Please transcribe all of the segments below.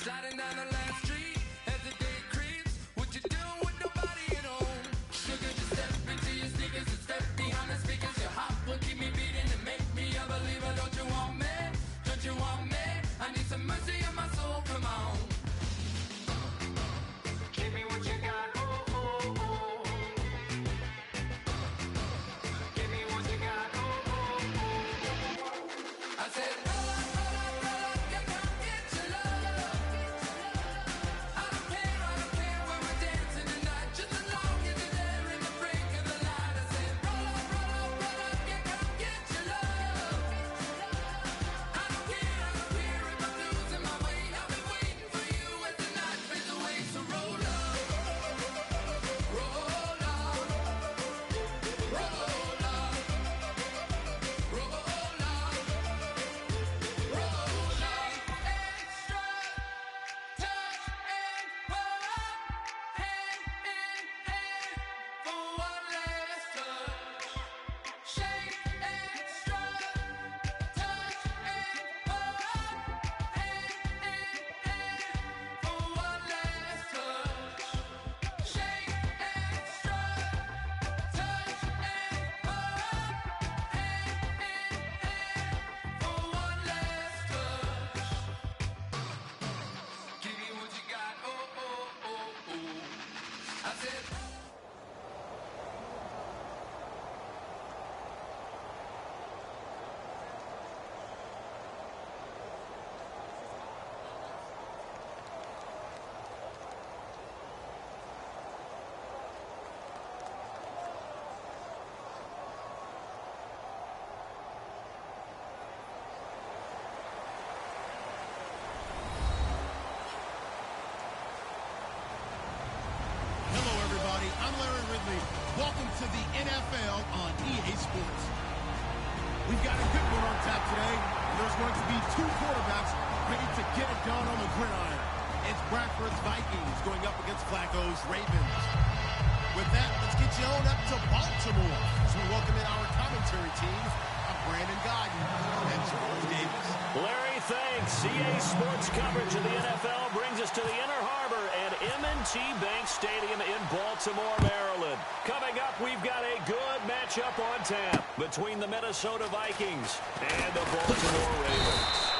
Sliding down the last street as the day creeps. What you doing with nobody at home? Sugar, just step into your sneakers and step behind the speakers. Your heart will keep me beating and make me a believer. Don't you want me? Don't you want me? I need some mercy on my soul. Come on. Give me what you got. Oh, oh, oh. Give me what you got. Oh, oh, oh. I said, roll up, you come get your love. I don't care when we're dancing tonight. Just as long as you're there in the break of the light. I said, roll up, you come get your love. I don't care if I'm losing my way. I'll be waiting for you as the night fades away. So roll up, roll up, roll up, roll up, roll up. Extra touch and pull up, hand in hand for one last touch. Shake extra touch and pull up, hand in hand for one last touch. Shake extra touch and pull up, hand in hand for one last touch. Give me what you got, oh, oh, oh, oh. I said, Hello, everybody. I'm Larry Ridley. Welcome to the NFL on EA Sports. We've got a good one on tap today. There's going to be two quarterbacks ready to get it done on the gridiron. It's Bradford's Vikings going up against Flacco's Ravens. With that, let's get you on up to Baltimore as we welcome in our commentary teams of Brandon Godden and Charles Davis. Larry, thanks. EA Sports coverage of the NFL brings us to the Inner Harbor and M&T Bank Stadium in Baltimore, Maryland. Coming up, we've got a good matchup on tap between the Minnesota Vikings and the Baltimore Ravens.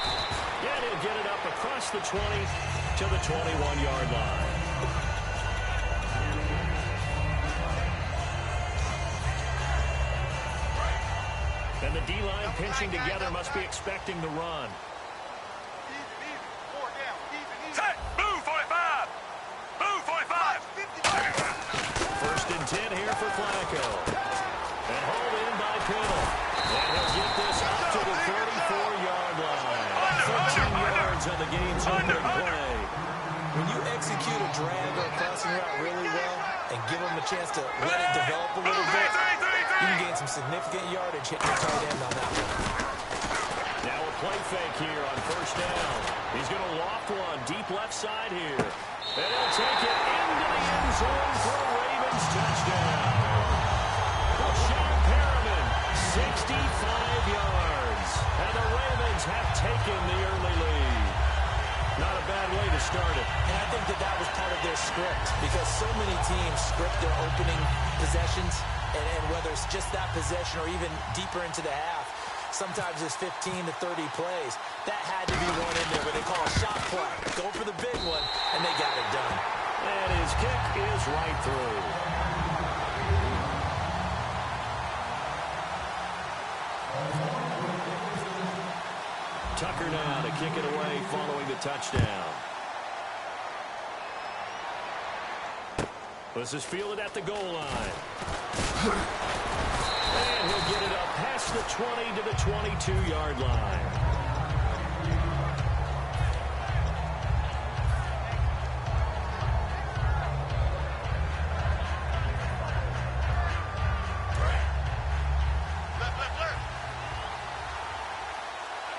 And he'll get it up across the 20 to the 21-yard line. And the D-line pinching together must be expecting the run. Set! Blue 45! Blue 45! First and 10 here for Flacco. And hauled in by Kittle. And he'll get this up to the 34-yard line. 13 yards on the game's opening play. When you execute a drag or a crossing route really well and give them a chance to let it develop a little bit, you can gain some significant yardage hitting your tight end on that one. Now a play fake here on first down. He's going to loft one deep left side here. And he'll take it into the end zone for a Ravens touchdown. Rashad Perriman, 65 yards. And the Ravens have taken the early lead. Not a bad way to start it. And I think that was part of their script because so many teams script their opening possessions, and whether it's just that possession or even deeper into the half, sometimes it's 15 to 30 plays. That had to be one in there where they call a shot play. Go for the big one, and they got it done. And his kick is right through. Tucker now to kick it away following the touchdown. This is fielded at the goal line. And he'll get it up past the 20 to the 22-yard line.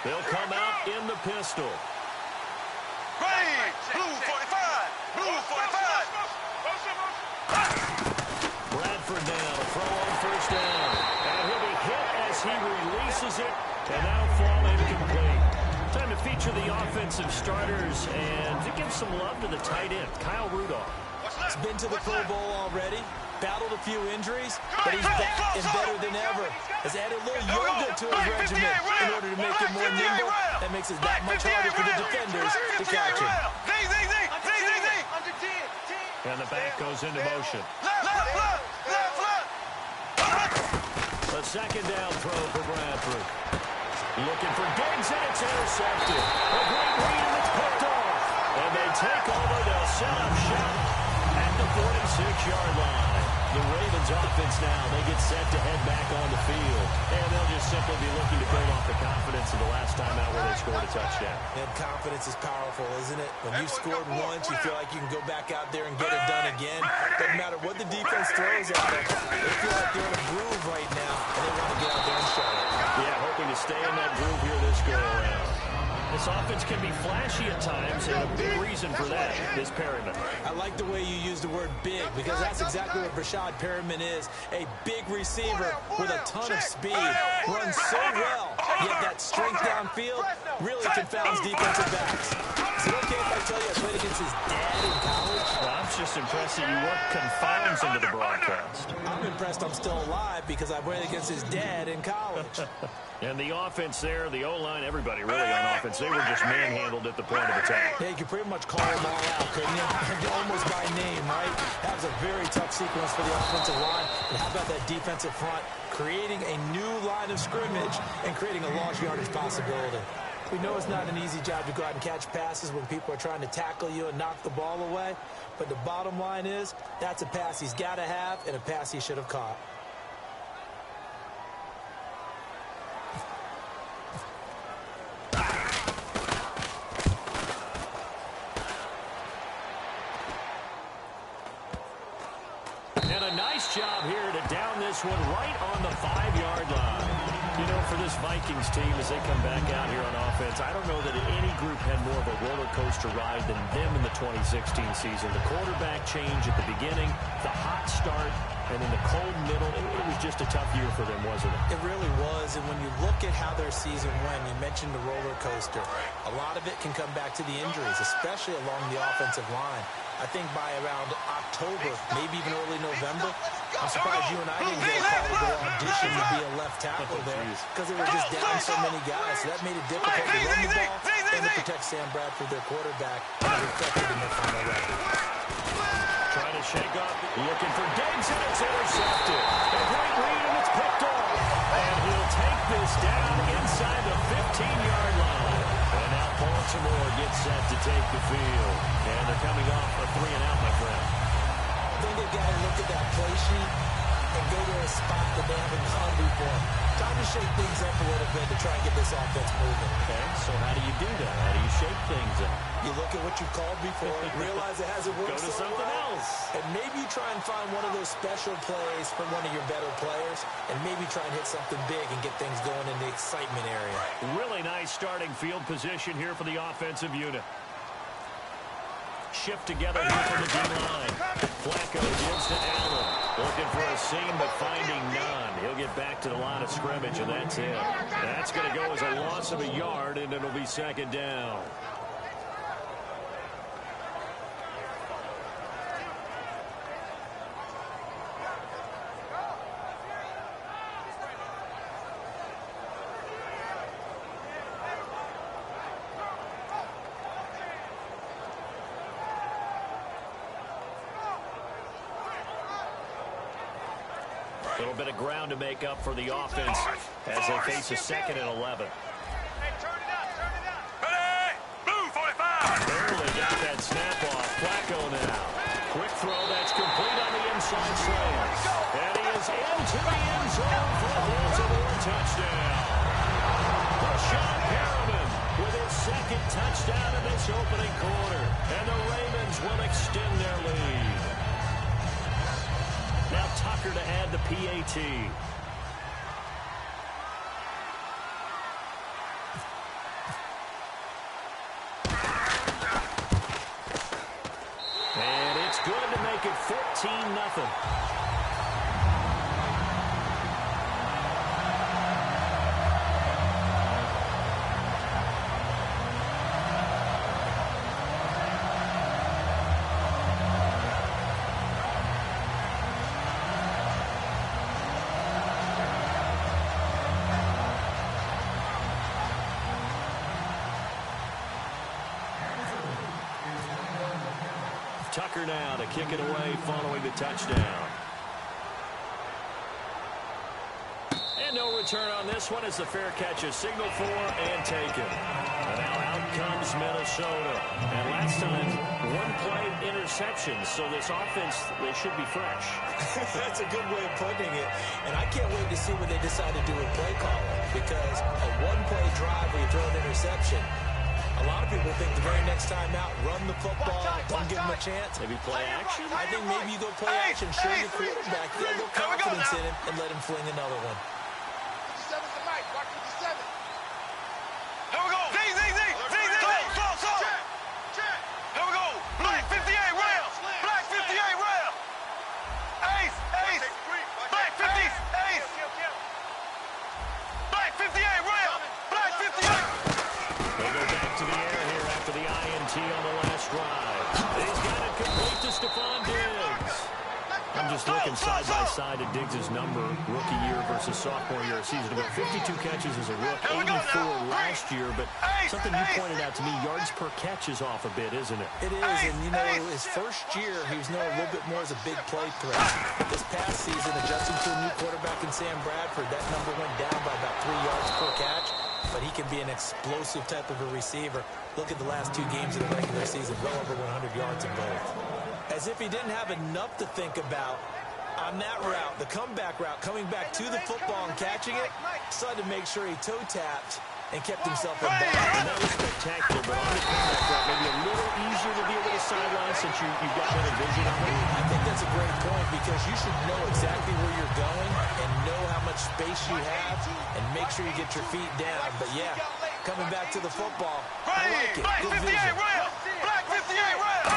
They'll come out in the pistol. Right! Blue 45! Blue 45! Bradford now, throw on first down. And he'll be hit as he releases it, and that'll fall incomplete. Time to feature the offensive starters and to give some love to the tight end, Kyle Rudolph. He's been to the Pro Bowl already, battled a few injuries, but he's back and better than ever. Has added a little yoga to his regimen in order to make him more nimble. That makes it that much harder for the defenders to catch him. And the back goes into motion. A second down throw for Bradford. Looking for Diggs, and it's intercepted. A great read, and it's picked off. And they take over. They'll set up shop at the 46-yard line. The Ravens offense now, they get set to head back on the field. And they'll just simply be looking to build off the confidence of the last time out where they scored a touchdown. And confidence is powerful, isn't it? When you've scored once, you feel like you can go back out there and get it done again. Doesn't matter what the defense throws at them. They feel like they're in a groove right now, and they want to get out there and show it. Yeah, hoping to stay in that groove here this go-around. This offense can be flashy at times, and a big reason for that is Perryman. I like the way you use the word big, because that's exactly what Rashad Perryman is. A big receiver with a ton of speed. Runs so well, yet that strength downfield really confounds defensive backs. Is it okay if I tell you I played against his dad in college? Well, I'm just impressed that you worked confounds into the broadcast. I'm impressed I'm still alive because I played against his dad in college. And the offense there, the O-line, everybody really on offense, they were just manhandled at the point of attack. Yeah, you could pretty much call them all out, couldn't you? Almost by name, right? That was a very tough sequence for the offensive line. And how about that defensive front creating a new line of scrimmage and creating a large yardage possibility? We know it's not an easy job to go out and catch passes when people are trying to tackle you and knock the ball away. But the bottom line is, that's a pass he's got to have and a pass he should have caught. And a nice job here to down this one right on the 5-yard line. You know, for this Vikings team, as they come back out here on offense, I don't know that any group had more of a roller coaster ride than them in the 2016 season. The quarterback change at the beginning, the hot start, and in the cold middle, it was just a tough year for them, wasn't it? It really was, and when you look at how their season went, you mentioned the roller coaster. A lot of it can come back to the injuries, especially along the offensive line. I think by around October, maybe even early November, I'm surprised you and I didn't get a call to go audition to be a left tackle there because they were just down so many guys. So that made it difficult to run the ball and to protect Sam Bradford, their quarterback, and it reflected in their final record. Trying to shake up, looking for Diggs, and it's intercepted. A great read, and it's picked off. And he'll take this down inside the 15-yard line. And now Baltimore gets set to take the field. And they're coming off a 3-and-out, my friend. I think they've got to look at that play sheet and go to a spot that they haven't gone before. Trying to shake things up a little bit to try and get this offense moving. Okay, so how do you do that? How do you shake things up? You look at what you called before, realize it hasn't worked. Go to something else. And maybe try and find one of those special plays from one of your better players, and maybe try and hit something big and get things going in the excitement area. Really nice starting field position here for the offensive unit. Shift together here from the D-line. Flacco gives to Allen. Looking for a seam, but finding none. He'll get back to the line of scrimmage, and that's it. That's going to go as a loss of a yard, and it'll be second down. A little bit of ground to make up for the offense as they face a 2nd and 11. Hey, turn it up, turn it up. Ready? Blue 45. Barely got that snap off. Flacco now. Quick throw that's complete on the inside slant. And he is into the end zone for a Baltimore touchdown. Rashad Perryman with his 2nd touchdown in this opening quarter. And the Ravens will extend their lead. Now Tucker to add the PAT. And it's good to make it 14-0. Tucker now to kick it away following the touchdown. And no return on this one as the fair catch is signaled for and taken. And now out comes Minnesota. And last time, one play interception. So this offense, they should be fresh. That's a good way of putting it. And I can't wait to see what they decide to do with play calling. Because a one-play drive where you throw an interception, a lot of people think the very next time out, run the football, don't give them a chance. Maybe play action? I think maybe you go play action, show your quarterback, get a little confidence in him, and let him fling another one. Here we go. Z. Close. Here we go. Black 58 rail. Black 58 rail. Ace. Black 50. Ace. Black 58 rail. Black 58. They go back to the air here after the INT on the last drive. He's got it complete to Stephon Diggs. I'm just looking side by side at Diggs' number, rookie year versus sophomore year season ago. 52 catches as a rookie, 84 last year, but something you pointed out to me, yards per catch is off a bit, isn't it? It is, and you know, his first year, he was known a little bit more as a big play threat. This past season, adjusting to a new quarterback in Sam Bradford, that number went down by about 3 yards per catch, but he can be an explosive type of a receiver. Look at the last 2 games of the regular season, well over 100 yards in both. As if he didn't have enough to think about on that route, the comeback route, coming back to the football and catching it, decided to make sure he toe-tapped and kept himself in bounds. And that was spectacular, but on the comeback route, maybe a little easier to deal with the sideline since you've got better vision on it. I think that's a great point because you should know exactly where you're going and know how much space you have and make sure you get your feet down. But yeah, coming back to the football, I like it. Black Good 58 vision. rail. Black 58 rail.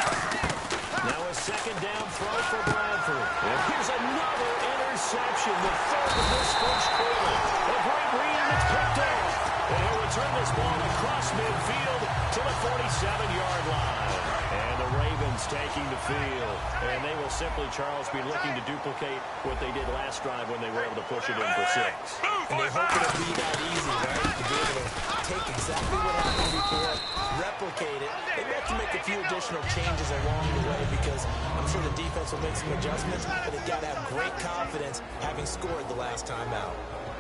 Now a second down throw for Bradford. And here's another interception, the third of this first quarter. A great read, and it's picked up. And he'll return this ball across midfield to the 47-yard line. And the Ravens taking the field. And they will simply, Charles, be looking to duplicate what they did last drive when they were able to push it in for 6. And they hope it'll be that easy, right? To be able to take exactly what happened before, replicate it. They may have to make a few additional changes along the way because I'm sure the defense will make some adjustments, but they've got to have great confidence having scored the last time out.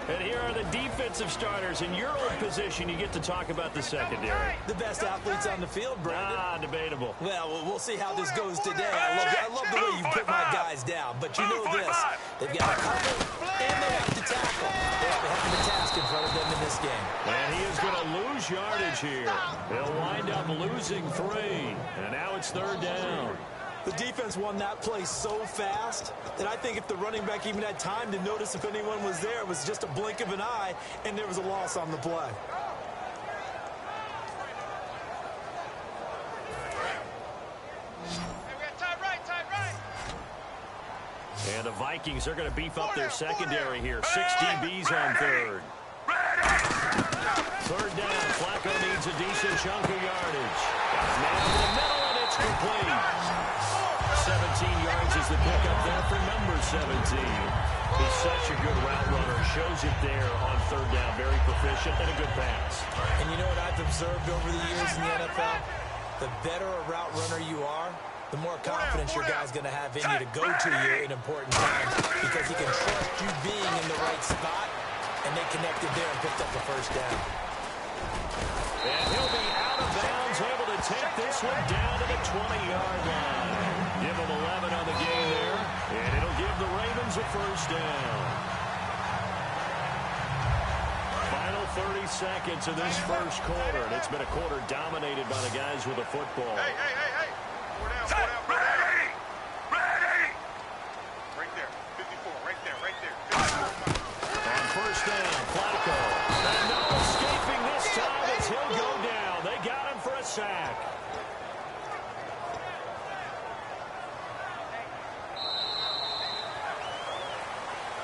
And here are the defensive starters. In your own position, you get to talk about the secondary. The best athletes on the field, Brandon. Debatable. Well, we'll see how this goes today. I love the way you put my guys down, but you know this. They've got to cover, and they have to tackle. They have a heck of a task in front of them in this game. And he is going to lose yardage here. He'll wind up losing 3. And now it's 3rd down. The defense won that play so fast that I think if the running back even had time to notice if anyone was there, it was just a blink of an eye, and there was a loss on the play. And the Vikings are going to beef up their secondary here. 6 DBs on 3rd. 3rd down. Flacco needs a decent chunk of yardage. Got a man in the middle, and it's complete. 17 yards is the pickup there for number 17. He's such a good route runner. Shows it there on 3rd down. Very proficient and a good pass. And you know what I've observed over the years in the NFL? The better a route runner you are, the more confidence your guy's going to have in you to go to you in important times because he can trust you being in the right spot, and they connected there and picked up the 1st down. And he'll be out of bounds, able to take this one down to the 20-yard line. Give him 11 on the game there, and it'll give the Ravens a 1st down. Final 30 seconds of this first quarter, and it's been a quarter dominated by the guys with the football. Hey. Ready! Right there. 54. Right there. 54. On 1st down, Flacco. And no escaping this time as he'll go down. They got him for a sack.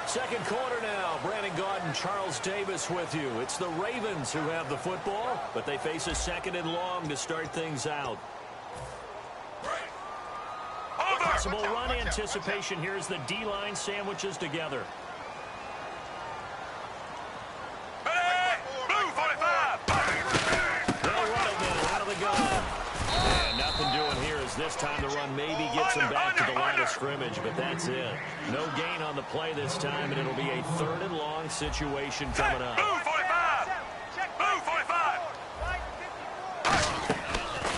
Second quarter now. Brandon Gaudin, Charles Davis with you. It's the Ravens who have the football, but they face a 2nd and long to start things out. Possible run anticipation here as the D-line sandwiches together. Blue 45. They'll run it now out of the gun. And nothing doing here as This time the run maybe gets him back to the line of scrimmage, but that's it. No gain on the play this time, and it'll be a 3rd and long situation coming up. Move 45. Move 45.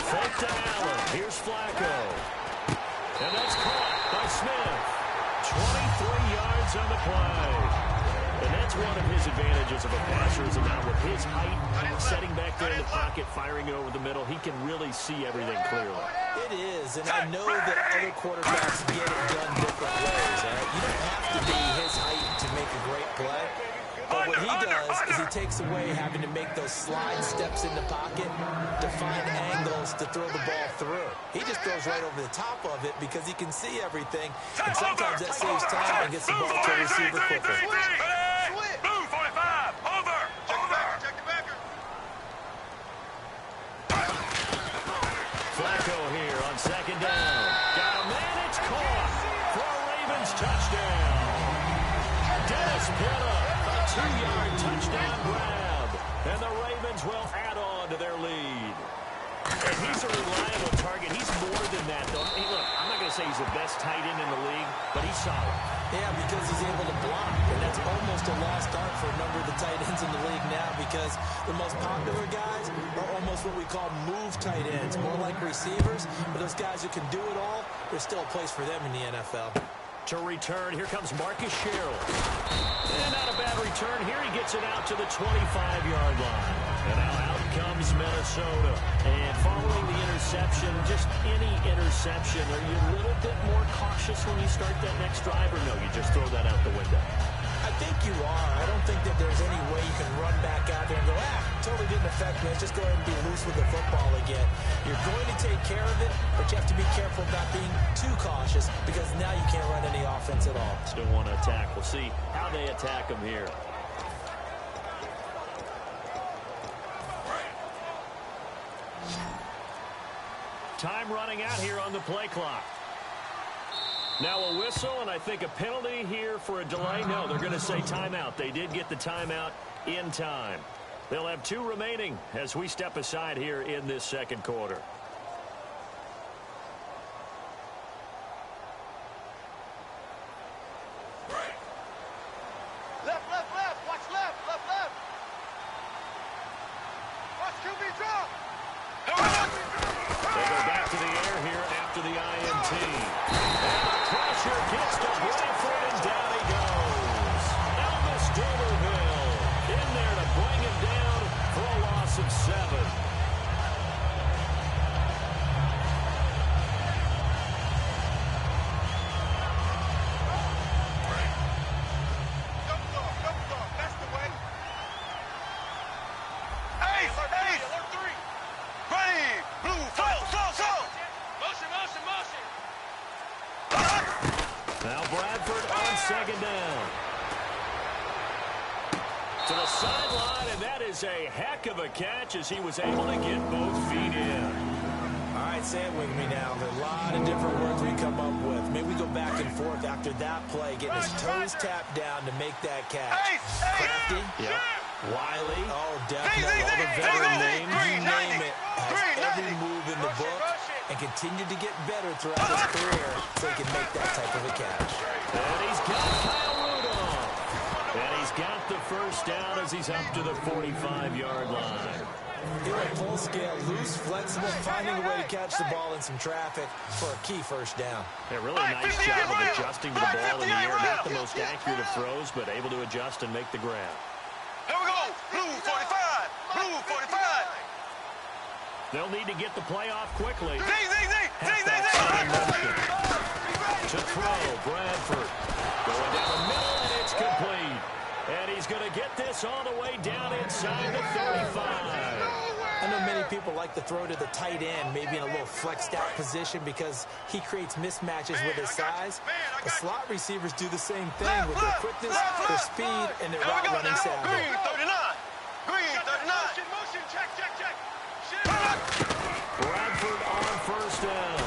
Fake to Allen. Here's Flacco. And that's caught by Smith. 23 yards on the play. And that's one of his advantages of a passer is now with his height, setting back there in the pocket, firing it over the middle. He can really see everything clearly. It is, and I know that other quarterbacks get it done different ways. You don't have to be his height to make a great play. But what he does is he takes away having to make those slide steps in the pocket to find angles to throw the ball through. He just throws right over the top of it because he can see everything, and sometimes that saves time and gets the ball to a receiver quicker. Move 45. Over. Check the backer. Flacco here on 2nd down. Got a man, it's caught for a Ravens touchdown. Dennis Pitta, a 2-yard touchdown grab. And the Ravens will add on to their lead. And he's a reliable target. He's more than that, though. Hey, look, I'm not going to say he's the best tight end in the league, but he's solid. Yeah, because he's able to block, and that's almost a lost art for a number of the tight ends in the league now because the most popular guys are almost what we call move tight ends, more like receivers, but those guys who can do it all, there's still a place for them in the NFL. To return, here comes Marcus Sherrill. And not a bad return. Here he gets it out to the 25-yard line. And now out comes Minnesota. And following the interception, just any interception, are you a little bit more cautious when you start that next drive, or no, you just throw that out the window? I think you are. I don't think that there's any way you can run back out there and go, totally didn't affect me. Let's just go ahead and be loose with the football again. You're going to take care of it, but you have to be careful about being too cautious because now you can't run any offense at all. Still want to attack. We'll see how they attack him here. Time running out here on the play clock. Now a whistle, and I think a penalty here for a delay. No, they're going to say timeout. They did get the timeout in time. They'll have 2 remaining as we step aside here in this 2nd quarter. Left. Watch left. Watch QB drop. They go back to the air here after the INT. And the pressure gets to Bradford, and down he goes. Elvis Dumervil in there to bring him down for a loss of 7. That's the way. Ace. Alert 3. Ready. Blue. Slow. Motion. Now Bradford on 2nd down. To the sideline, and that is a heck of a catch as he was able to get both feet in. All right, say it with me now. There are a lot of different words we come up with. Maybe we go back and forth after that play, getting his toes tapped down to make that catch. Crafty. Yep. Wiley. Oh, definitely. All the veteran names, you name it. Has every move in the book and continued to get better throughout his career so he can make that type of a catch. And he's got Kyle Rudolph. And he's got the first down as he's up to the 45-yard line. He went full scale, loose, flexible, finding a way to catch the ball in some traffic for a key first down. A really nice job of adjusting to the ball in the air. Not the most accurate of throws, but able to adjust and make the grab. Here we go. Blue 45. Blue 45. They'll need to get the play off quickly. Zing. To throw, Bradford. Going down the middle, and it's complete. And he's going to get this all the way down inside the 35. I know many people like to throw to the tight end, maybe in a little flexed out position because he creates mismatches with his size. The slot receivers do the same thing with their quickness, their speed, and their route running savvy. Green 39. Motion. Check. Bradford on first down.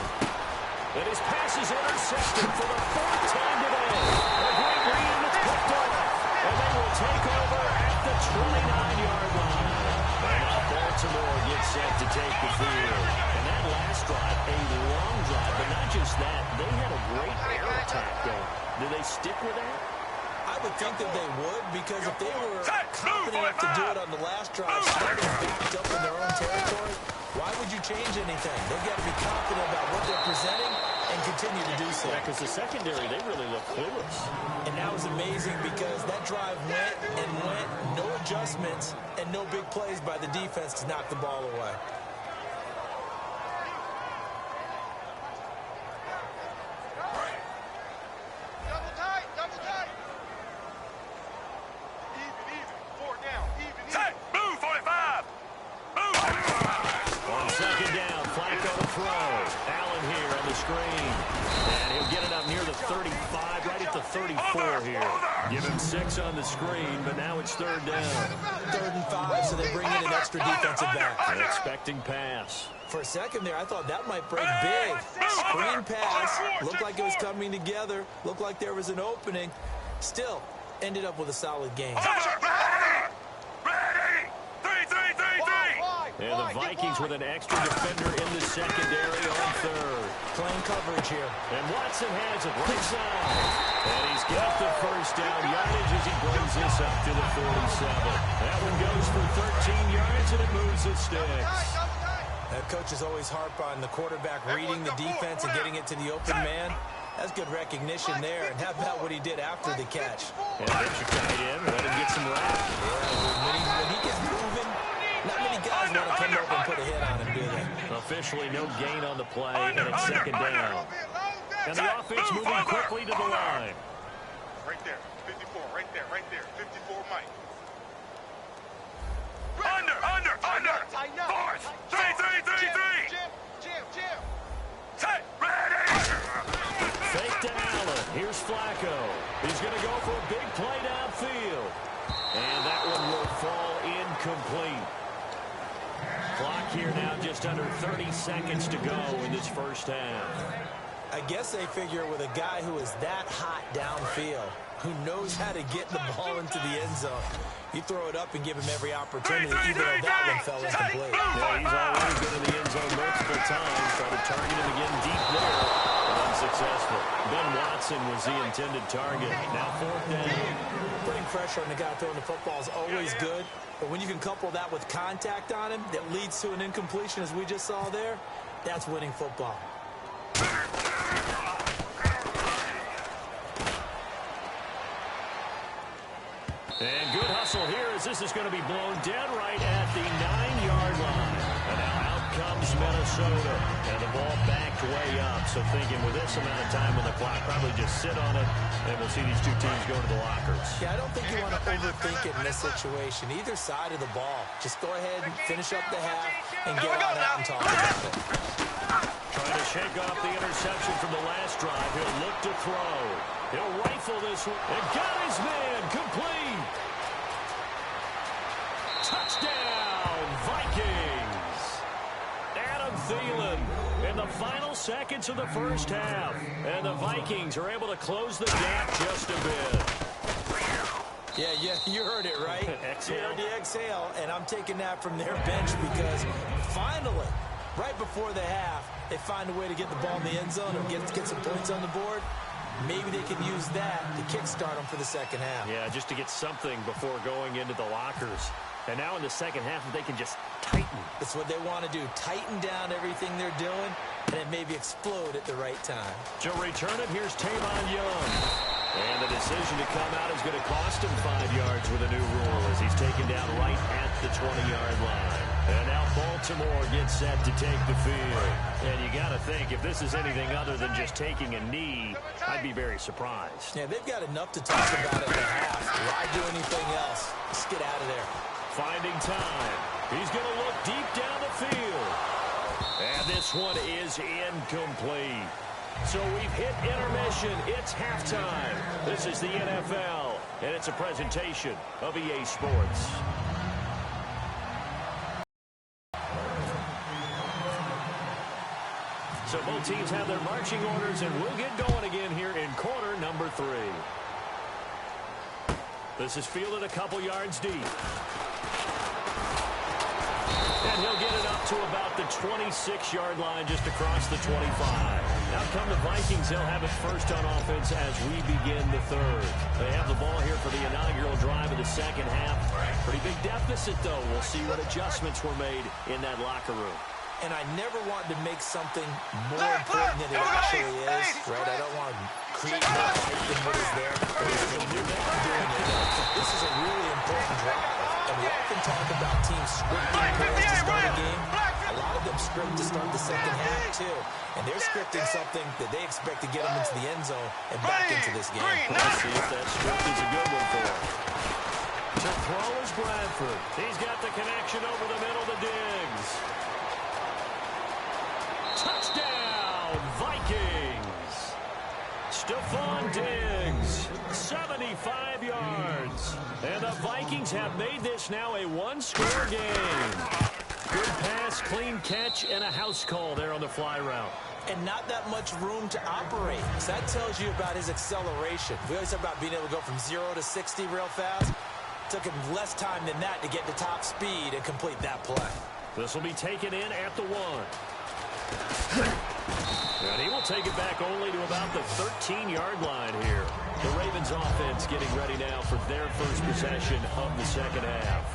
And his pass is intercepted for the 4th time today. A great read, and it's picked up. And they will take over at the 29-yard line. And now Baltimore gets set to take the field. And that last drive, a long just that, they had a great air attack going. Do they stick with that? I would think that they would, because if they were confident enough to do it on the last drive, starting backed up in their own territory, why would you change anything? They've got to be confident about what they're presenting and continue to do so. Yeah, because the secondary, they really look clueless. And that was amazing because that drive went and went, no adjustments, and no big plays by the defense to knock the ball away. Double tight, double tight. Even, 4 down, even. Set, move, 45. Move, 45. On second down, Flacco to throw. Allen here on the screen. And he'll get it up near the 35, right at the 34 here. Give him 6 on the screen, but now it's third down. 3rd and 5, so they bring in an extra defensive back. An expecting pass. For a second there, I thought that might break big. Screen pass, looked like it was coming together, looked like there was an opening. Still, ended up with a solid game. Ready. 3. And the Vikings with an extra defender in the secondary on third. Playing coverage here. And Watson has it right side. And he's got the first down yardage as he brings this up to the 47. That one goes for 13 yards, and it moves the sticks. Coaches always harp on the quarterback reading the defense and getting it to the open man. That's good recognition there. And how about what he did after the catch? And that's your tight end. Let him get some rap. Yeah, when he gets moving, not many guys want to come over and put a hit on him, do they? Officially no gain on the play, and it's second down. And the offense moving quickly to the line. Right there, 54, right there, 54, Mike. Under. Fourth. 3. Jim. Set, ready. Fake to Allen. Here's Flacco. He's going to go for a big play downfield. And that one will fall incomplete. Clock here now just under 30 seconds to go in this first half. I guess they figure with a guy who is that hot downfield, who knows how to get the ball into the end zone, you throw it up and give him every opportunity, even though that one fell incomplete. Yeah, he's already been in the end zone multiple times. Trying to target him again deep there. Unsuccessful. Ben Watson was the intended target. Now 4th down. Putting pressure on the guy throwing the football is always good, but when you can couple that with contact on him that leads to an incompletion, as we just saw there, that's winning football. And good hustle here as this is going to be blown dead right at the 9-yard line. And now out comes Minnesota. And the ball backed way up. So thinking with this amount of time on the clock, probably just sit on it, and we'll see these two teams go to the lockers. Yeah, I don't think you want to overthink it in this situation. Either side of the ball. Just go ahead and finish up the half and get on out and talk about it. Trying to shake off the interception from the last drive. He'll look to throw. He'll rifle this one. And got his man complete. Touchdown, Vikings. Adam Thielen in the final seconds of the first half. And the Vikings are able to close the gap just a bit. Yeah, you heard it, right? Exhale. You heard the exhale, and I'm taking that from their bench because finally, right before the half, they find a way to get the ball in the end zone and get some points on the board. Maybe they can use that to kickstart them for the second half. Yeah, just to get something before going into the lockers. And now in the second half, they can just tighten. That's what they want to do. Tighten down everything they're doing, and then maybe explode at the right time. To return it, here's Tavon Young. And the decision to come out is going to cost him 5 yards with a new rule as he's taken down right at the 20-yard line. And now Baltimore gets set to take the field. And you got to think, if this is anything other than just taking a knee, I'd be very surprised. Yeah, they've got enough to talk about at the half. Why do anything else? Let's get out of there. Finding time. He's going to look deep down the field. And this one is incomplete. So we've hit intermission. It's halftime. This is the NFL, and it's a presentation of EA Sports. So both teams have their marching orders, and we'll get going again here in quarter number 3. This is fielded a couple yards deep. And he'll get it up to about the 26-yard line just across the 25. Now come the Vikings. They'll have it first on offense as we begin the third. They have the ball here for the inaugural drive of the second half. Pretty big deficit, though. We'll see what adjustments were made in that locker room. And I never want to make something more important than it actually is, right? I don't want to create more hype than what is there. This is a really important drive. And we often talk about teams scripting plays to start a game. A lot of them script to start the second half, too. And they're scripting something that they expect to get them into the end zone and back into this game. Let's see if that script is a good one for him. To throw is Bradford. He's got the connection over the middle to Diggs. Touchdown, Vikings. Stephon Diggs, 75 yards. And the Vikings have made this now a one-score game. Good pass, clean catch, and a house call there on the fly route. And not that much room to operate. So that tells you about his acceleration. We always talk about being able to go from 0 to 60 real fast. Took him less time than that to get to top speed and complete that play. This will be taken in at the 1. And he will take it back only to about the 13-yard line here. The Ravens offense getting ready now for their first possession of the second half.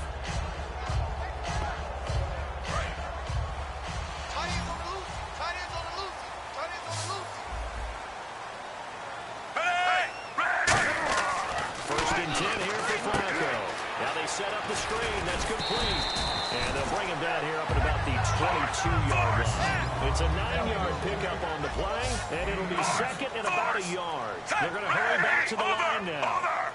First and 10 here for Flacco. Now they set up the screen. That's complete. And they'll bring him down here up at about the 22-yard line. It's a 9-yard pickup on the play, and it'll be second and about a yard. They're going to hurry back to the line now.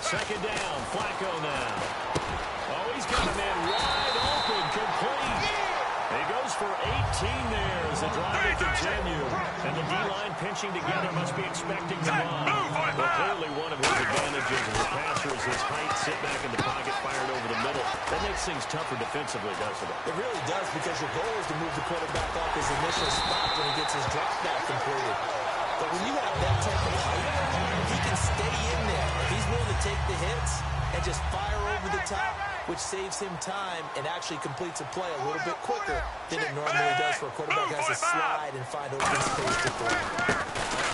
Second down, Flacco now. Oh, he's got a man wide open, complete. He goes for 18 there as the drive will continue. And the D-line pinching together must be expecting to run. Well, clearly one of his advantages as a passer is his height, sit back in the pocket, fired over the middle. That makes things tougher defensively, doesn't it? It really does, because your goal is to move the quarterback off his initial spot when he gets his drop back completed. But when you have that type of height, he can stay in there. If he's willing to take the hits and just fire over the top, which saves him time and actually completes a play a little bit quicker than it normally does for a quarterback who has to slide and find open space to throw.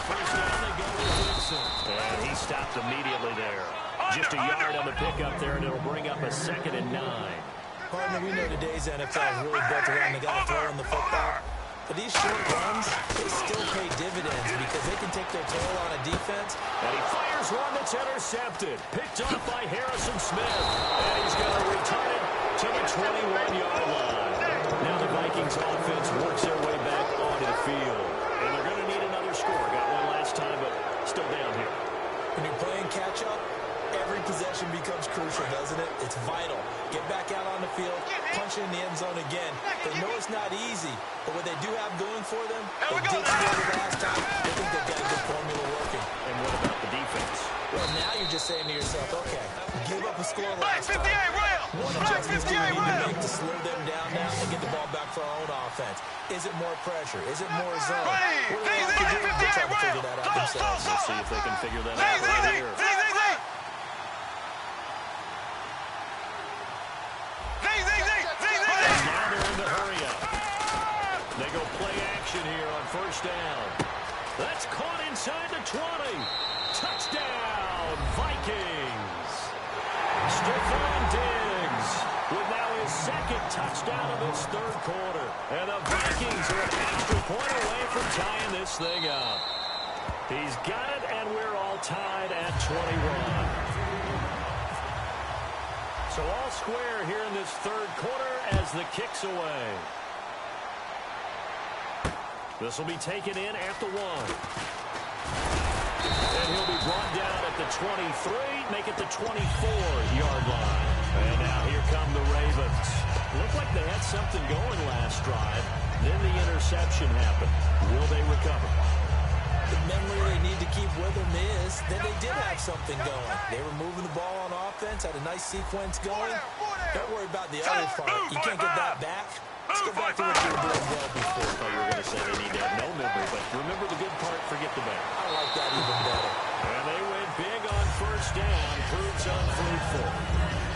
First down, they go with Wilson. And he stopped immediately there. Just a yard on the pickup there, and it'll bring up a 2nd and 9. Partner, we know today's NFL is really built around the guy throwing the football. But these short runs, they still pay dividends because they can take their toll on a defense. And he fires one that's intercepted. Picked off by Harrison Smith. And he's going to return it to the 21-yard line. Now the Vikings offense works their way back onto the field. And they're going to need another score. Got one last time, but still down here. When you're playing catch-up, every possession becomes crucial, doesn't it? It's vital. Get back out on the field, punch in the end zone again. They know it's not easy, but what they do have going for them, they did score the last time. They think they've got a good formula working. And what about the defense? Well, now you're just saying to yourself, okay, give up a score last time. What adjustments do we need to make to slow them down now and get the ball back for our own offense? Is it more pressure? Is it more zone? What do they have to do to try to figure that out themselves? We'll see if they can figure that out right here. Now they're in the hurry-up. They go play action here on first down. That's caught inside the 20. Touchdown, Vikings. Stephon Diggs with now his 2nd touchdown of this 3rd quarter. And the Vikings are an extra point away from tying this thing up. He's got it, and we're all tied at 21. So all square here in this 3rd quarter as the kick's away. This will be taken in at the 1. And he'll be brought down at the 23, make it the 24-yard line. And now here come the Ravens. Looked like they had something going last drive. Then the interception happened. Will they recover? The memory they need to keep with them is that they did have something going. They were moving the ball on offense, had a nice sequence going. Don't worry about the other part. You can't get that back. Let's get back to what you were doing well before. I thought you were going to say they need to have no memory, but remember the good part, forget the bad. I like that even better. And they went big on first down. Proves unfruitful.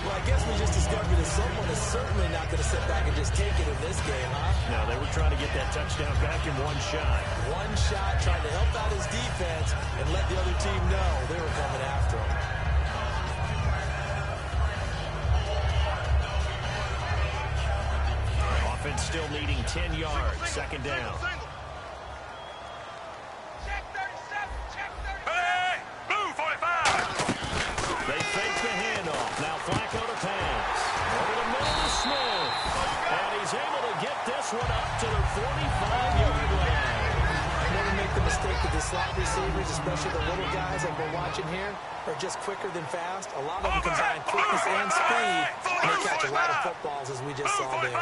Well, I guess we just discovered that someone is certainly not going to sit back and just take it in this game, huh? No, they were trying to get that touchdown back in one shot. One shot, trying to help out his defense and let the other team know they were coming after him. Offense still needing 10 yards. Second down. Check 37. Check 37. Hey! Blue 45. They fake the handoff. Now Flacco to pass. Over the middle to Smith. And he's able to get this one up to the 45-yard line. Never make the mistake that the slot receivers, especially the little guys like we're watching here, are just quicker than fast. A lot of them combine quickness and speed, and they catch a lot of footballs, as we just saw there.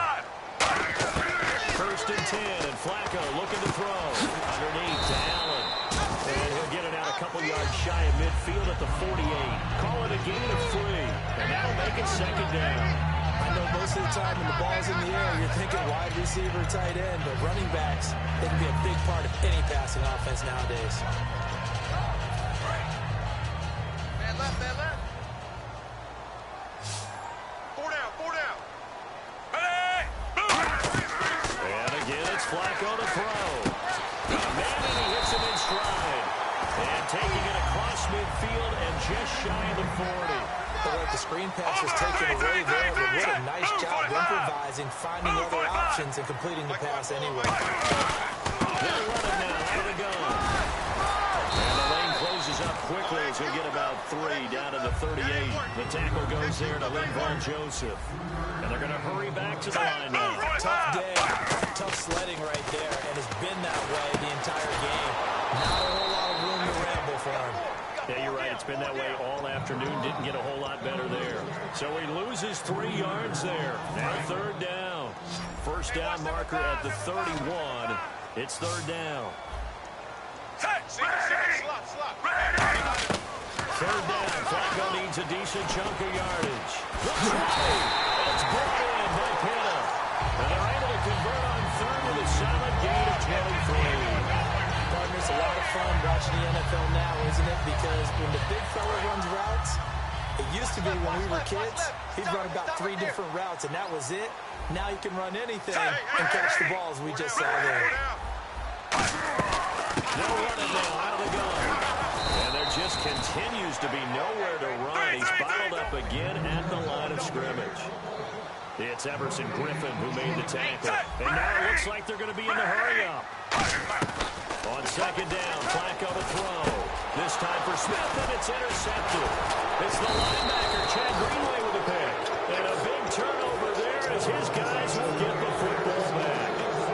First and 10, and Flacco looking to throw. Underneath to Allen. And he'll get it out a couple yards shy of midfield at the 48. Call it a gain of 3, and that'll make it second down. I know most of the time when the ball's in the air, you're thinking wide receiver, tight end, but running backs, they can be a big part of any passing offense nowadays. Man left, man left. 4 down, 4 down. Hey! And again, it's Flacco to throw. Man, and he hits him in stride. And taking it across midfield and just shy of the 40. But like the screen pass was taken away there, but what a nice job improvising, finding other options, and completing the pass anyway. They'll run it now out of the gun. And the lane closes up quickly as he'll get about 3 down to the 38. The tackle goes there to Linval Joseph. And they're going to hurry back to the line now. Tough day, tough sledding right there, and it's been that way the entire game. Not a whole lot of room to ramble for him. Yeah, you're right. It's been that way all afternoon. Didn't get a whole lot better there. So he loses 3 yards there. Now third down. First down marker at the 31. It's third down. Third down. Flacco needs a decent chunk of yardage. Looks right. It's brought in by Pitta. And they're able to convert on third with a solid gain of 23. Partners, a lot of fun watching the NFL now, isn't it? Because when the big fella runs routes, it used to be when we were kids, he'd run about 3 different routes, and that was it. Now you can run anything and catch the balls we just saw there. They'll run it now out of the gun. And there just continues to be nowhere to run. He's bottled up again at the line of scrimmage. It's Everson Griffin who made the tackle. And now it looks like they're going to be in the hurry-up. On second down, Flacco to throw. This time for Smith, and it's intercepted. It's the linebacker, Chad Greenway, with the pick. And a big turnover there as his guys will get the football back.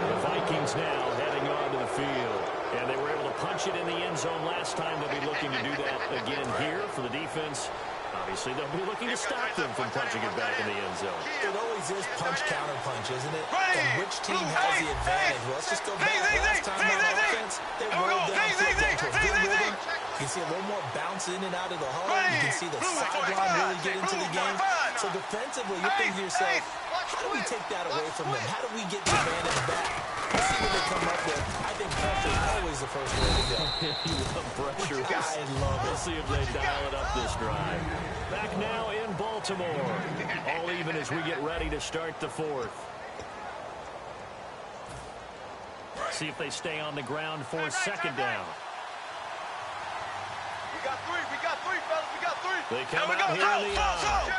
The Vikings now heading onto the field. And they were able to punch it in the end zone last time. They'll be looking to do that again here for the defense. Obviously, they'll be looking to stop them from punching it back in the end zone. It always is punch-counter-punch, isn't it? And which team has the advantage? Well, let's just go back. Last time on offense, they rolled downfield, got into a good rhythm. You can see a little more bounce in and out of the hole. You can see the sideline really get into the game. So defensively, you're thinking to yourself, how do we take that away from them? How do we get the advantage back? Let's see what they come up with. I think pressure is always the first way to go. You love pressure. I love it. We'll see if they dial it up this drive. Back now in Baltimore. All even as we get ready to start the fourth. See if they stay on the ground for second down. We got 3, fellas, we got 3. They come out here in the aisle.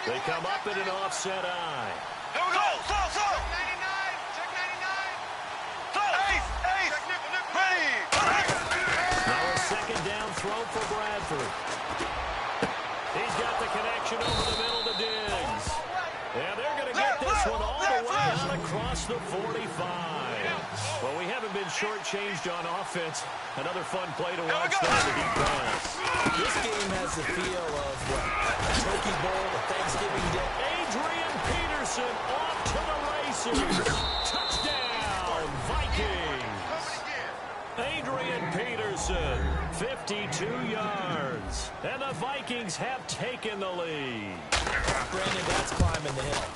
They come up in an offset eye. Here we go. Check 99. Check 99. Ace. Ready. Now a second down throw for Bradford. He's got the connection over the middle to Diggs. And they're going to get this one all the way out across the 45. Well, we haven't been shortchanged on offense. Another fun play to watch there in the deep pass. This game has the feel of what? A turkey bowl, a Thanksgiving day. Adrian Peterson off to the races. Touchdown, Vikings. Adrian Peterson, 52 yards. And the Vikings have taken the lead. Brandon, that's climbing the hill.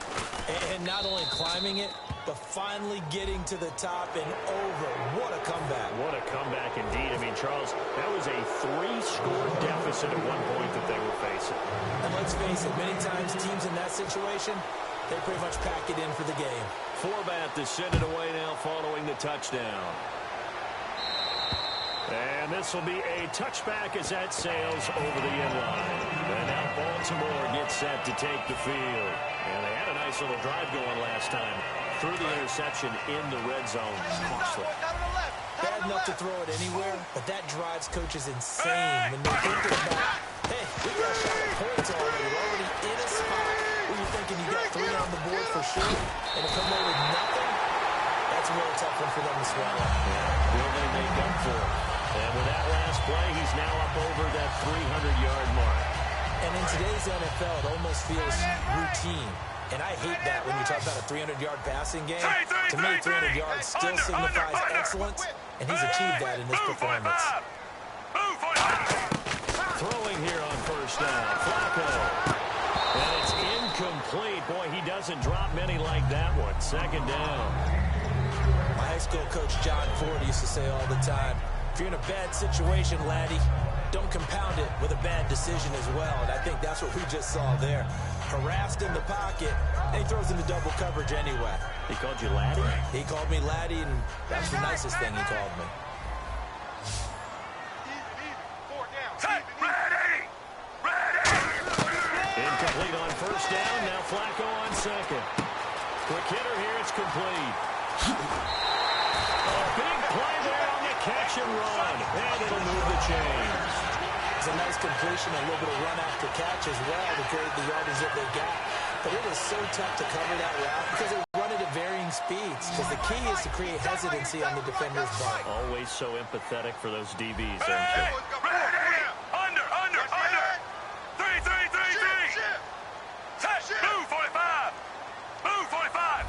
And not only climbing it, but finally getting to the top and over. What a comeback. What a comeback indeed. I mean, Charles, that was a 3-score deficit at one point that they were facing. And let's face it, many times teams in that situation, they pretty much pack it in for the game. Forbat to send it away now following the touchdown. And this will be a touchback as that sails over the end line. And now Baltimore gets set to take the field. And they had a nice little drive going last time. Through the interception in the red zone. Costly. Bad enough to throw it anywhere, but that drives coaches insane when they're thinking about, hey, we got a shot at points already. We're already in a spot where you're thinking you got 3 on the board for sure, and to come away with nothing, that's a really tough one for them to swallow. Yeah, will they make up for it? And with that last play, he's now up over that 300-yard mark. And in today's NFL, it almost feels routine. And I hate that when you talk about a 300-yard passing game. To me, 300 yards still signifies excellence, and he's achieved that in this performance. Throwing here on first down. Flacco. And it's incomplete. Boy, he doesn't drop many like that one. Second down. My high school coach, John Ford, used to say all the time, if you're in a bad situation, laddie, don't compound it with a bad decision as well. And I think that's what we just saw there. Harassed in the pocket, and he throws into double coverage anyway. He called you laddie? He called me laddie, and that's the nicest thing he called me. Incomplete on first down. Now Flacco on second. Quick hitter here. It's complete. A big play there on the catch and run. And it'll move the chains. It's a nice completion, a little bit of run after catch as well to create the yardage that they got. But it is so tough to cover that route because they run it at varying speeds. Because the key is to create hesitancy on the defender's butt. Always so empathetic for those DBs, aren't you? Under. 3. Move 45. Move 45.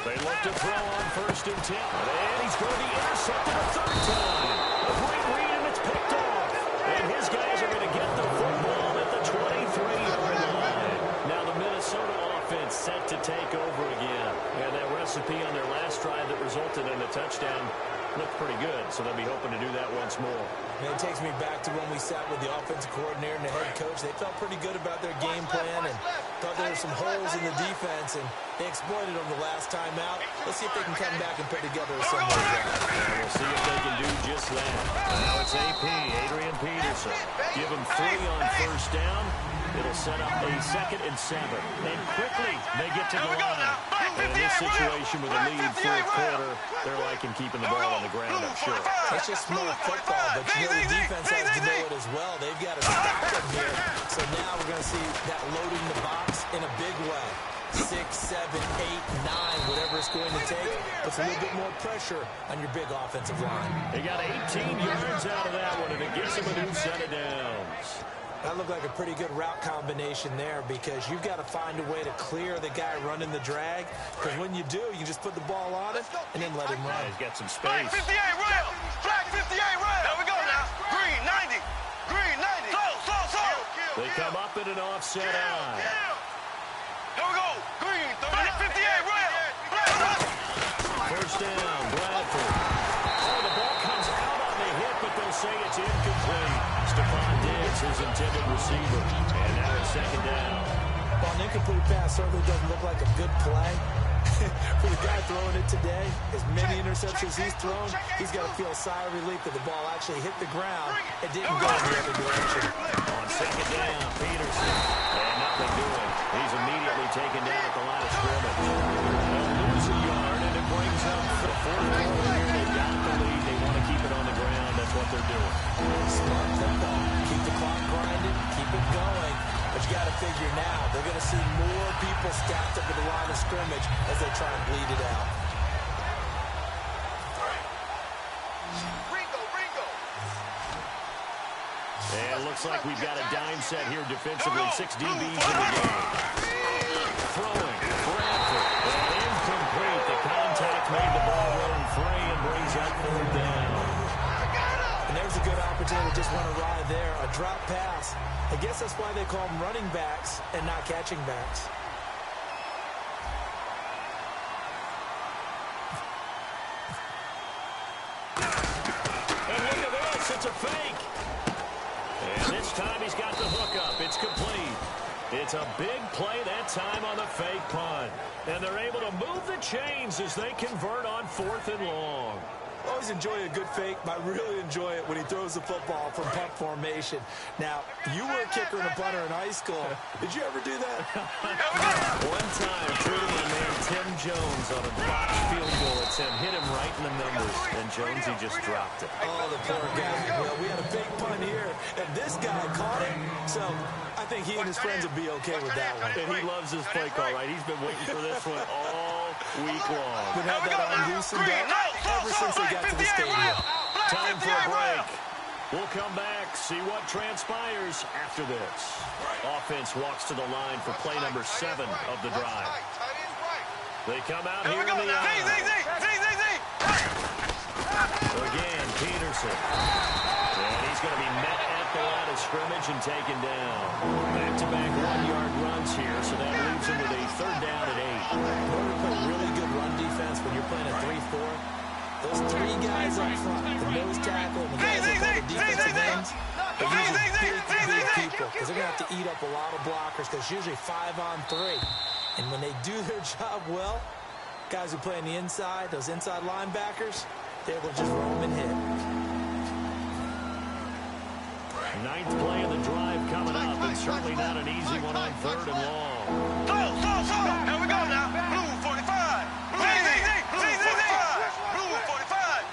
They look to throw on first and 10. And he's going to be intercepted a third time. A great read, and it's picked off. And his guys are going to get the football at the 23-yard line. Now the Minnesota offense set to take over again. And that recipe on their last drive that resulted in a touchdown looked pretty good, so they'll be hoping to do that once more. And it takes me back to when we sat with the offensive coordinator and the head coach. They felt pretty good about their game plan and thought there were some holes in the defense, and they exploited them the last time out. Let's see if they can come back and put together a Sunday drive. And we'll see if they can do just that. Now it's AP, Adrian Peterson. Give him 3 on first down. It'll set up a 2nd and 7. And quickly, they get to the line. And in this situation with a lead fourth quarter, they're liking keeping the ball on the ground, I'm sure. It's just smart football, but you know the defense has to know it as well. They've got to stop them here. So now we're going to see that loading the box in a big way. 6, 7, 8, 9, whatever it's going to take. Puts a little bit more pressure on your big offensive line. They got 18 yards out of that one, and it gives them a new set of downs. That looked like a pretty good route combination there because you've got to find a way to clear the guy running the drag. Because when you do, you just put the ball on him and then let him run. He's got some space. Flag 58 rail. Flag 58 rail. There we go now. Green 90. Green 90. Slow. They come up in an offset eye. Here we go. Green 58 rail. First down, Bradford. Oh, the ball comes out on the hit, but they'll say it's incomplete. Stephon Diggs, his intended receiver. And now it's 2nd down. Well, an incomplete pass certainly doesn't look like a good play. For the guy throwing it today, as many interceptions he's thrown, he's got to feel a sigh of relief that the ball actually hit the ground. It didn't go in the other direction. On 2nd down, Peterson. And nothing doing. He's immediately taken down at the line of scrimmage. They'll lose a yard, and it brings up the fourth quarter here. They've got the lead. They want to keep it on the ground. That's what they're doing. Smart football. Keep the clock grinding. Keep it going. But you got to figure now, they're going to see more people stacked up at the line of scrimmage as they try and bleed it out. And it looks like we've got a dime set here defensively. 6 DBs in the game. Throwing. Bradford. And incomplete. The contact made the ball run free and brings up 4th down. And there's a good opportunity to just want to ride there. A drop pass. I guess that's why they call them running backs and not catching backs. It's a fake. And this time he's got the hook up. It's complete. It's a big play that time on the fake punt. And they're able to move the chains as they convert on 4th and long. Always enjoy a good fake, but I really enjoy it when he throws the football from punt formation. Now, you were a kicker and a punter in high school. Did you ever do that? One time, true to my man Tim Jones on a blocked field goal attempt. Hit him right in the numbers. And Jones, he just dropped it. Oh, the poor guy. Well, we had a big punt here, and this guy caught it. So I think he and his friends would be okay with that one. And he loves his play call, right? He's been waiting for this one all week long. Been had that on loosened up ever since they got to the stadium. Time for a break. We'll come back, see what transpires after this. Offense walks to the line for play number 7 of the drive. They come out here in the eye. Again, Peterson. And he's going to be met at the line of scrimmage and taken down. Back-to-back 1-yard runs here, so that leaves him with a 3rd down at 8. In order to play really good run defense when you're playing a 3-4, those 3 guys up front, the nose tackle and the guys that call the defensive ends, are usually big people because they're going to have to eat up a lot of blockers because usually 5 on 3. And when they do their job well, guys who play on the inside, those inside linebackers, they're able to just roam and hit. 9th play of the drive coming up, and certainly not an easy one on 3rd and long. Here we go now. Blue 45. Blue 45. Blue 45.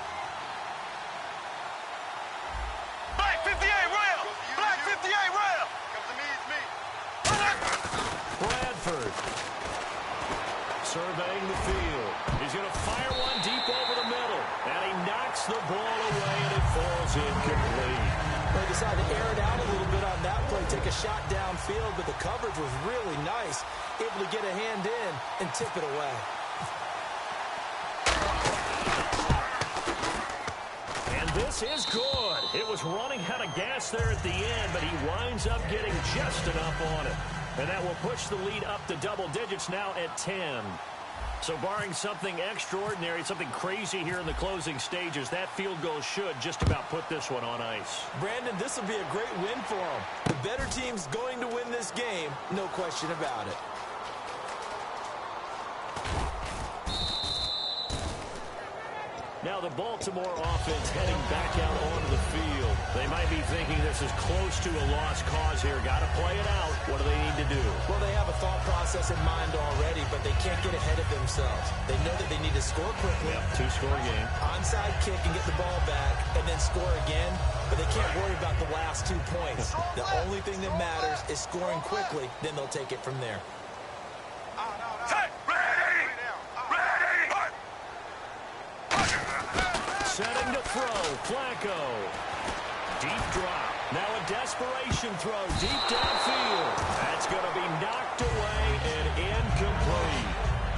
Black 58 rail. Black 58 rail. Comes to me, it's me. Bradford surveying the field. He's going to fire one deep over the middle, and he knocks the ball away, and it falls incomplete. They decided to air it out a little bit on that play, take a shot downfield, but the coverage was really nice, able to get a hand in and tip it away. And this is good. It was running out of gas there at the end, but he winds up getting just enough on it. And that will push the lead up to double digits now at 10. So barring something extraordinary, something crazy here in the closing stages, that field goal should just about put this one on ice. Brandon, this will be a great win for them. The better team's going to win this game, no question about it. Now the Baltimore offense heading back out onto the field. They might be thinking this is close to a lost cause here. Got to play it out. What do they need to do? Well, they have a thought process in mind already, but they can't get ahead of themselves. They know that they need to score quickly. Yep, 2-score game. Onside kick and get the ball back and then score again, but they can't worry about the last 2 points. The only thing that matters is scoring quickly, then they'll take it from there. Setting to throw, Flacco. Deep drop. Now a desperation throw deep downfield. That's going to be knocked away and incomplete.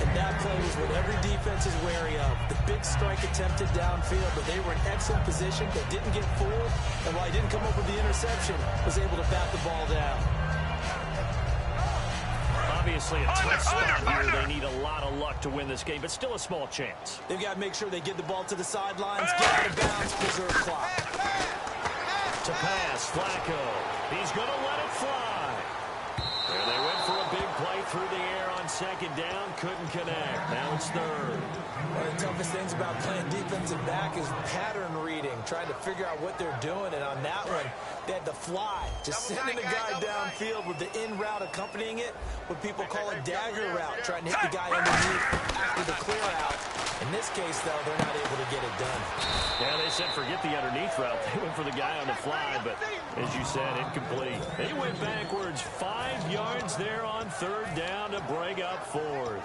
And that play was what every defense is wary of. The big strike attempted downfield, but they were in excellent position. They didn't get fooled, and while he didn't come up with the interception, was able to bat the ball down. Obviously a tough spot here. They need a lot of luck to win this game, but still a small chance. They've got to make sure they get the ball to the sidelines, get out of bounds, preserve clock. To pass, Flacco. He's going to let it fly. There they went for a big play through the air on 2nd down. Couldn't connect. Now it's 3rd. One of the toughest things about playing defensive back is pattern reading, trying to figure out what they're doing. And on that one, they had to fly, just sending the guy downfield with the in route accompanying it, what people call a dagger route, trying to hit the guy underneath after the clear out. In this case, though, they're not able to get it done. Yeah, they said forget the underneath route. They went for the guy on the fly, but as you said, incomplete. They went backwards 5 yards there on 3rd down to bring up 4th.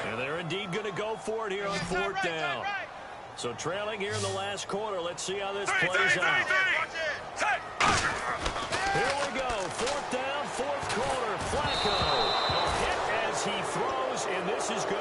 And they're indeed going to go for it here on 4th down. So trailing here in the last quarter. Let's see how this plays out. Here we go. 4th down, 4th quarter. Flacco. A hit as he throws, and this is good.